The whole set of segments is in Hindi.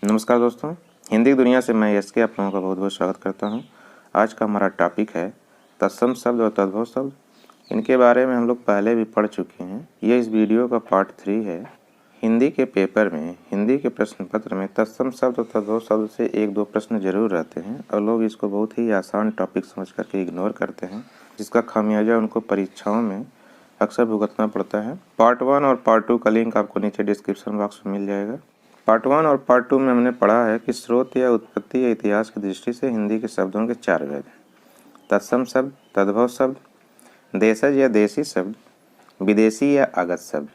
नमस्कार दोस्तों, हिंदी की दुनिया से मैं यश के आप लोगों का बहुत बहुत स्वागत करता हूं। आज का हमारा टॉपिक है तत्सम शब्द और तद्भव शब्द। इनके बारे में हम लोग पहले भी पढ़ चुके हैं। ये इस वीडियो का पार्ट 3 है। हिंदी के पेपर में, हिंदी के प्रश्न पत्र में तत्सम शब्द और तद्भव शब्द से 1-2 प्रश्न जरूर रहते हैं और लोग इसको बहुत ही आसान टॉपिक समझ करके इग्नोर करते हैं, जिसका खामियाजा उनको परीक्षाओं में अक्सर भुगतना पड़ता है। पार्ट 1 और पार्ट 2 का लिंक आपको नीचे डिस्क्रिप्शन बॉक्स में मिल जाएगा। पार्ट 1 और पार्ट 2 में हमने पढ़ा है कि स्रोत या उत्पत्ति या इतिहास की दृष्टि से हिंदी के शब्दों के 4 भेद हैं: तत्सम शब्द, तद्भव शब्द, देशज या देशी शब्द, विदेशी या आगत शब्द।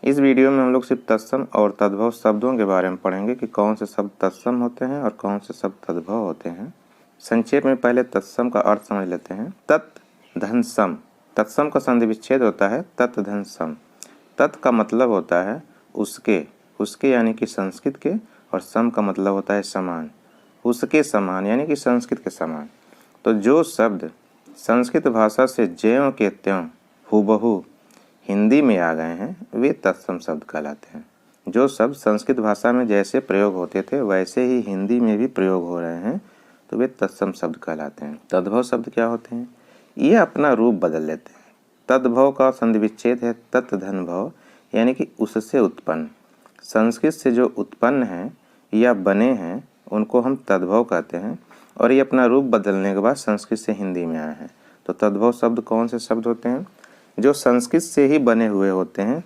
इस वीडियो में हम लोग सिर्फ तत्सम और तद्भव शब्दों के बारे में पढ़ेंगे कि कौन से शब्द तत्सम होते हैं और कौन से शब्द तद्भव होते हैं। संक्षेप में पहले तत्सम का अर्थ समझ लेते हैं। तत् धन सम। तत्सम का संधि विच्छेद होता है तत् धन सम। तत् का मतलब होता है उसके, उसके यानी कि संस्कृत के, और सम का मतलब होता है समान, उसके समान यानी कि संस्कृत के समान। तो जो शब्द संस्कृत भाषा से ज्यों के त्यों हूबहू हिंदी में आ गए हैं वे तत्सम शब्द कहलाते हैं। जो शब्द संस्कृत भाषा में जैसे प्रयोग होते थे वैसे ही हिंदी में भी प्रयोग हो रहे हैं तो वे तत्सम शब्द कहलाते हैं। तद्भव शब्द क्या होते हैं? ये अपना रूप बदल लेते हैं। तद्भव का संधि विच्छेद है तत् धन भव, यानी कि उससे उत्पन्न, संस्कृत से जो उत्पन्न हैं या बने हैं उनको हम तद्भव कहते हैं, और ये अपना रूप बदलने के बाद संस्कृत से हिंदी में आए हैं। तो तद्भव शब्द कौन से शब्द होते हैं? जो संस्कृत से ही बने हुए होते हैं।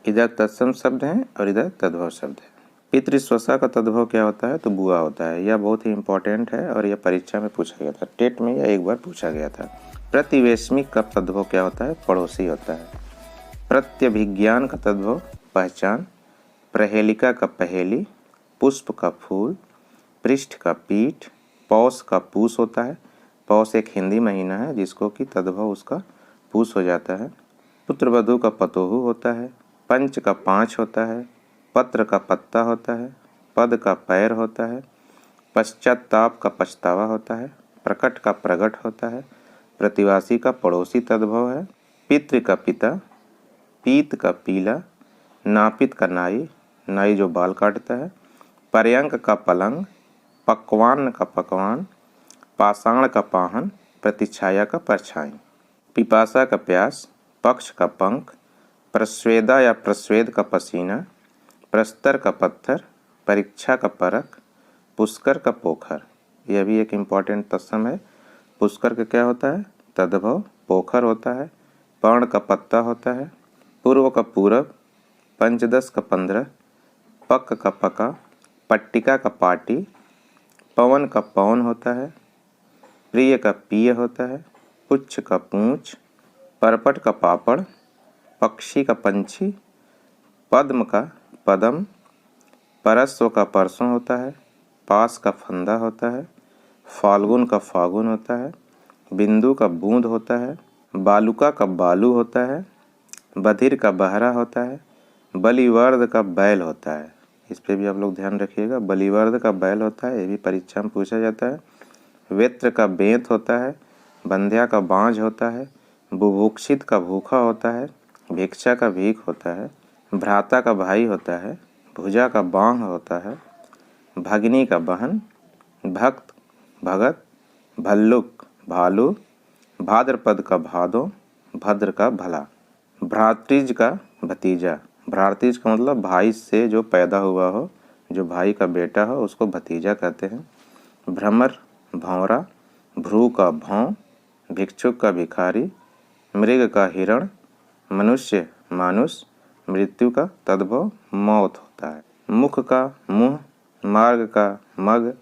इधर तत्सम शब्द हैं और इधर तद्भव शब्द है। पितृस्वसा का तद्भव क्या होता है? तो बुआ होता है। यह बहुत ही इंपॉर्टेंट है और यह परीक्षा में पूछा गया था, टेट में यह एक बार पूछा गया था। प्रतिवेशमिक का तद्भव क्या होता है? पड़ोसी होता है। प्रत्यभिज्ञान का तद्भव पहचान। प्रहेलिका का पहेली, पुष्प का फूल, पृष्ठ का पीठ, पौष का पूस होता है। पौष एक हिंदी महीना है जिसको कि तद्भव उसका पूस हो जाता है। पुत्रवधू का पतोहू होता है। पंच का पाँच होता है। पत्र का पत्ता होता है। पद का पैर होता है। पश्चाताप का पछतावा होता है। प्रकट का प्रगट होता है। प्रतिवासी का पड़ोसी तद्भव है। पितृ का पिता, पीत का पीला, नापित का नाई, नाई जो बाल काटता है, पर्यंक का पलंग, पकवान का पकवान, पाषाण का पाहन, प्रतिछाया का परछाई, पिपासा का प्यास, पक्ष का पंख, प्रस्वेदा या प्रस्वेद का पसीना, प्रस्तर का पत्थर, परीक्षा का परख, पुष्कर का पोखर। यह भी एक इम्पॉर्टेंट तत्सम है। पुष्कर का क्या होता है? तद्भव। पोखर होता है। पर्ण का पत्ता होता है। पूर्व का पूरब, पंचदश का 15, पक का पका, पट्टिका का पाटी, पवन का पवन होता है। प्रिय का पिय होता है। पुच्छ का पूंछ, परपट का पापड़, पक्षी का पंछी, पद्म का पदम, परस्व का परसों होता है। पास का फंदा होता है। फाल्गुन का फागुन होता है। बिंदु का बूंद होता है। बालुका का बालू होता है। बधिर का बहरा होता है। बलिवर्द का बैल होता है। इस पे भी आप लोग ध्यान रखिएगा, बलिवर्द का बैल होता है, ये भी परीक्षा में पूछा जाता है। वेत्र का बेंत होता है। बंध्या का बांझ होता है। बुभुक्षित का भूखा होता है। भिक्षा का भीख होता है। भ्राता का भाई होता है। भुजा का बांह होता है। भगिनी का बहन, भक्त भगत, भल्लुक भालू, भाद्रपद का भादो, भद्र का भला, भ्रातृज का भतीजा। भ्रातृज का मतलब भाई से जो पैदा हुआ हो, जो भाई का बेटा हो उसको भतीजा कहते हैं। भ्रमर भौरा, भ्रू का भौं, भिक्षुक का भिखारी, मृग का हिरण, मनुष्य मानुष, मृत्यु का तद्भव मौत होता है। मुख का मुँह, मार्ग का मग,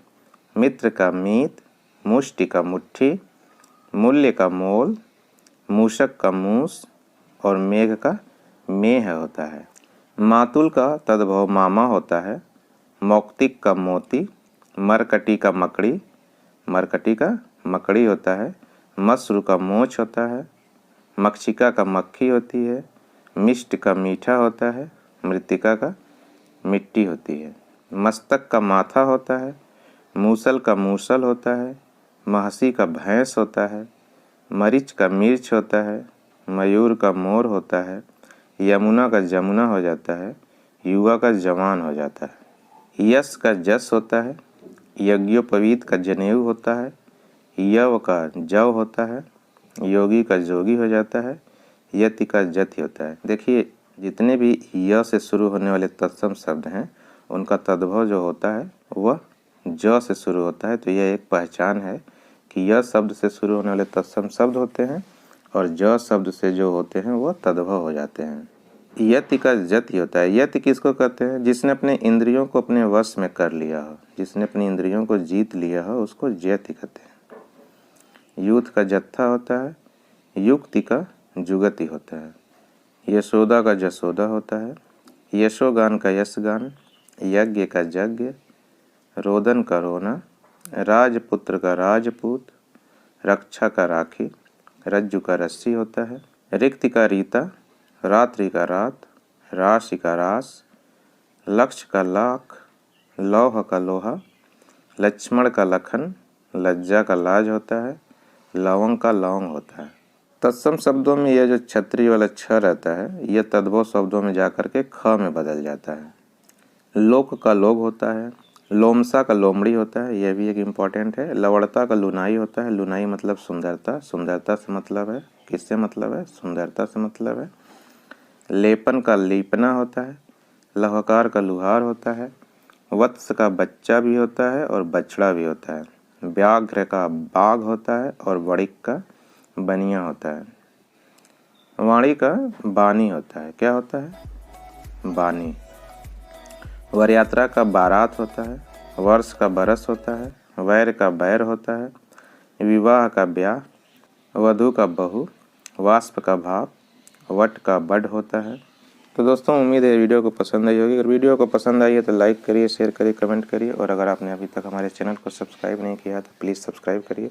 मित्र का मीत, मुष्टि का मुट्ठी, मूल्य का मोल, मूषक का मूस, और मेघ का मेह होता है। मातुल का तद्भव मामा होता है। मौक्तिक का मोती, मरकटी का मकड़ी, मरकटी का मकड़ी होता है। मसरू का मोच होता है। मक्षिका का मक्खी होती है। मिष्ट का मीठा होता है। मृत्तिका का मिट्टी होती है। मस्तक का माथा होता है। मूसल का मूसल होता है। महसी का भैंस होता है। मरीच का मिर्च होता है। मयूर का मोर होता है। यमुना का जमुना हो जाता है। युवा का जवान हो जाता है। यश का जस होता है, यज्ञोपवीत का जनेऊ होता है, यव का जव होता है, योगी का जोगी हो जाता है, यति का जति होता है। देखिए जितने भी य से शुरू होने वाले तत्सम शब्द हैं उनका तद्भव जो होता है वह ज से शुरू होता है। तो यह एक पहचान है कि य शब्द से शुरू होने वाले तत्सम शब्द होते हैं और ज शब्द से जो होते हैं वह तद्भव हो जाते हैं। यति का जति होता है। यति किसको कहते हैं? जिसने अपने इंद्रियों को अपने वश में कर लिया हो, जिसने अपनी इंद्रियों को जीत लिया हो उसको यति कहते हैं। यूथ का जत्था होता है, युक्ति का जुगति होता है, यशोदा का जसोदा होता है, यशोगान का यशगान, यज्ञ का यज्ञ, रोदन का रोना, राजपुत्र का राजपूत, रक्षा का राखी, रज्जु का रस्सी होता है, रिक्ति का रीता, रात्रि का रात, राशि का रास, लक्ष्य का लाख, लौह का लोहा, लक्ष्मण का लखन, लज्जा का लाज होता है, लवंग का लौंग होता है। तत्सम शब्दों में यह जो छत्री वाला छ रहता है यह तद्भव शब्दों में जाकर के ख में बदल जाता है। लोक का लोग होता है, लोमसा का लोमड़ी होता है, यह भी एक इम्पॉर्टेंट है। लवड़ता का लुनाई होता है, लुनाई मतलब सुंदरता, सुंदरता से मतलब है, किससे मतलब है? सुंदरता से मतलब है। लेपन का लीपना होता है, लहकार का लुहार होता है, वत्स का बच्चा भी होता है और बछड़ा भी होता है, व्याघ्र का बाघ होता है और वणिक का बनिया होता है, वाणी का बानी होता है। क्या होता है? बानी। वरयात्रा का बारात होता है, वर्ष का बरस होता है, वैर का बैर होता है, विवाह का ब्याह, वधु का बहू, वाष्प का भाप, वट का बड होता है। तो दोस्तों उम्मीद है वीडियो को पसंद आई होगी। अगर वीडियो को पसंद आई है तो लाइक करिए, शेयर करिए, कमेंट करिए और अगर आपने अभी तक हमारे चैनल को सब्सक्राइब नहीं किया तो प्लीज़ सब्सक्राइब करिए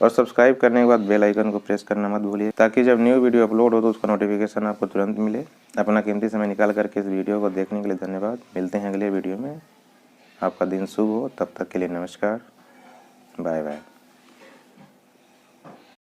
और सब्सक्राइब करने के बाद बेल आइकन को प्रेस करना मत भूलिए ताकि जब न्यू वीडियो अपलोड हो तो उसका नोटिफिकेशन आपको तुरंत मिले। अपना कीमती समय निकाल करके इस वीडियो को देखने के लिए धन्यवाद। मिलते हैं अगले वीडियो में। आपका दिन शुभ हो। तब तक के लिए नमस्कार, बाय बाय।